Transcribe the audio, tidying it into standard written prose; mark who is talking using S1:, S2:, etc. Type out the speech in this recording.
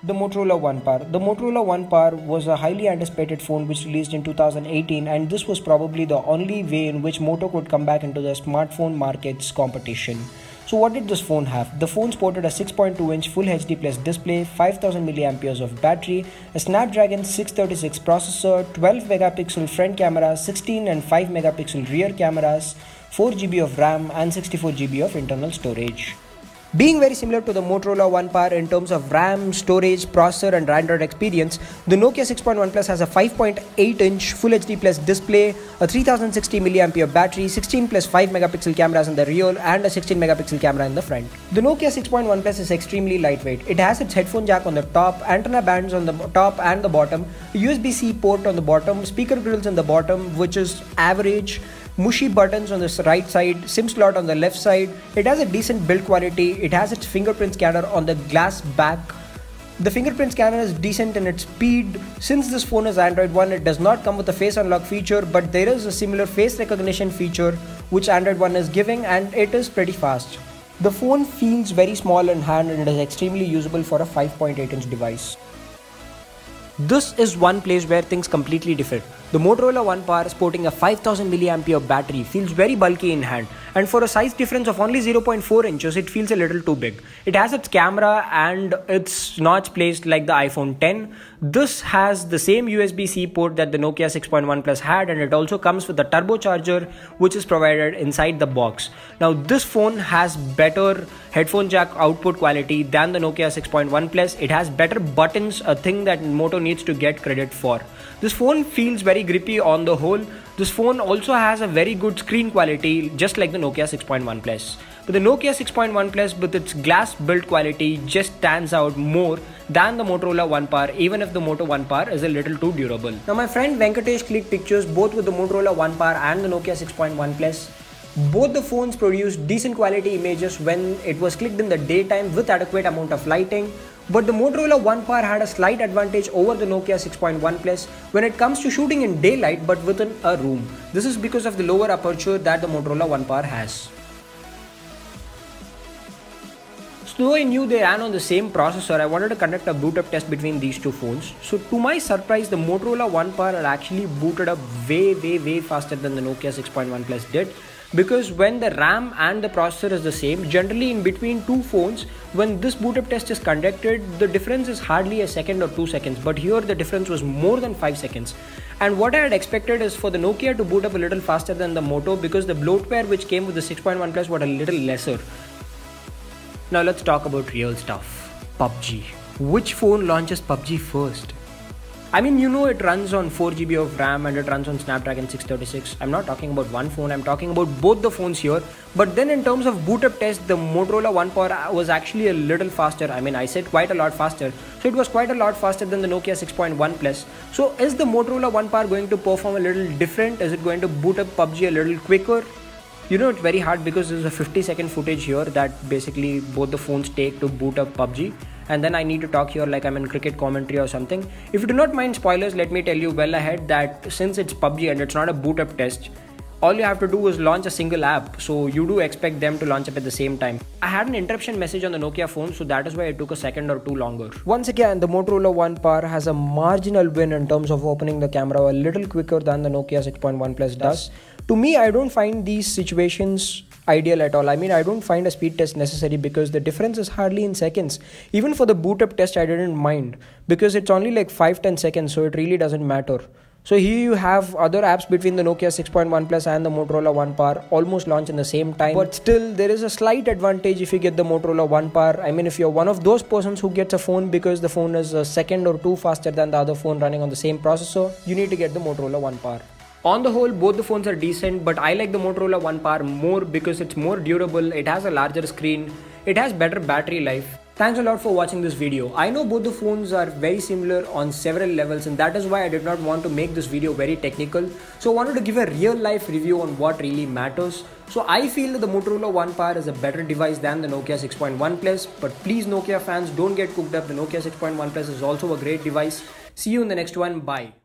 S1: The Motorola One Power. The Motorola One Power was a highly anticipated phone which released in 2018, and this was probably the only way in which Moto could come back into the smartphone market's competition. So what did this phone have? The phone sported a 6.2-inch Full HD Plus display, 5000 mAh of battery, a Snapdragon 636 processor, 12 megapixel front camera, 16 and 5 megapixel rear cameras, 4 GB of RAM and 64 GB of internal storage. Being very similar to the Motorola One Power in terms of RAM, storage, processor and Android experience, the Nokia 6.1 Plus has a 5.8-inch Full HD Plus display, a 3060 mAh battery, 16 plus 5 megapixel cameras in the rear and a 16 megapixel camera in the front. The Nokia 6.1 Plus is extremely lightweight. It has its headphone jack on the top, antenna bands on the top and the bottom, a USB-C port on the bottom, speaker grills on the bottom which is average, mushy buttons on the right side, SIM slot on the left side. It has a decent build quality. It has its fingerprint scanner on the glass back. The fingerprint scanner is decent in its speed. Since this phone is Android One, it does not come with a face unlock feature, but there is a similar face recognition feature which Android One is giving, and it is pretty fast. The phone feels very small in hand and it is extremely usable for a 5.8-inch device. This is one place where things completely differ. The Motorola One Power sporting a 5000 mAh battery feels very bulky in hand, and for a size difference of only 0.4 inches it feels a little too big. It has its camera and its notch placed like the iPhone 10. This has the same USB-C port that the Nokia 6.1 Plus had, and it also comes with a turbocharger which is provided inside the box. Now this phone has better headphone jack output quality than the Nokia 6.1 Plus. It has better buttons, a thing that Moto needs to get credit for. This phone feels very grippy on the whole. This phone also has a very good screen quality, just like the Nokia 6.1 Plus. But the Nokia 6.1 Plus with its glass build quality just stands out more than the Motorola One Power, even if the Moto One Power is a little too durable. Now my friend Venkatesh clicked pictures both with the Motorola One Power and the Nokia 6.1 Plus. Both the phones produced decent quality images when it was clicked in the daytime with adequate amount of lighting. But the Motorola One Power had a slight advantage over the Nokia 6.1 Plus when it comes to shooting in daylight but within a room. This is because of the lower aperture that the Motorola One Power has. So though I knew they ran on the same processor, I wanted to conduct a boot up test between these two phones. So to my surprise, the Motorola One Power had actually booted up way faster than the Nokia 6.1 Plus did. Because when the RAM and the processor is the same, generally in between two phones, when this boot up test is conducted, the difference is hardly a second or 2 seconds, but here the difference was more than 5 seconds. And what I had expected is for the Nokia to boot up a little faster than the Moto, because the bloatware which came with the 6.1 Plus was a little lesser. Now let's talk about real stuff. PUBG. Which phone launches PUBG first? I mean, you know, it runs on 4 GB of RAM and it runs on Snapdragon 636. I'm not talking about one phone, I'm talking about both the phones here. But then in terms of boot up test, the Motorola One Power was actually a little faster. I mean, I said quite a lot faster. So it was quite a lot faster than the Nokia 6.1 Plus. So is the Motorola One Power going to perform a little different? Is it going to boot up PUBG a little quicker? You know, it's very hard because there's a 50-second footage here that basically both the phones take to boot up PUBG. And then I need to talk here like I'm in cricket commentary or something. If you do not mind spoilers, let me tell you well ahead that since it's PUBG and it's not a boot up test, all you have to do is launch a single app. So you do expect them to launch up at the same time. I had an interruption message on the Nokia phone, so that is why it took a second or two longer. Once again, the Motorola One Power has a marginal win in terms of opening the camera a little quicker than the Nokia 6.1 Plus does. To me, I don't find these situations ideal at all. I mean, I don't find a speed test necessary because the difference is hardly in seconds. Even for the boot up test, I didn't mind because it's only like 5-10 seconds, so it really doesn't matter. So here you have other apps between the Nokia 6.1 Plus and the Motorola One Power almost launch in the same time. But still, there is a slight advantage if you get the Motorola One Power. I mean, if you're one of those persons who gets a phone because the phone is a second or two faster than the other phone running on the same processor, you need to get the Motorola One Power. On the whole, both the phones are decent, but I like the Motorola One Power more because it's more durable, it has a larger screen, it has better battery life. Thanks a lot for watching this video. I know both the phones are very similar on several levels, and that is why I did not want to make this video very technical. So I wanted to give a real life review on what really matters. So I feel that the Motorola One Power is a better device than the Nokia 6.1 Plus, but please Nokia fans, don't get cooked up. The Nokia 6.1 Plus is also a great device. See you in the next one. Bye.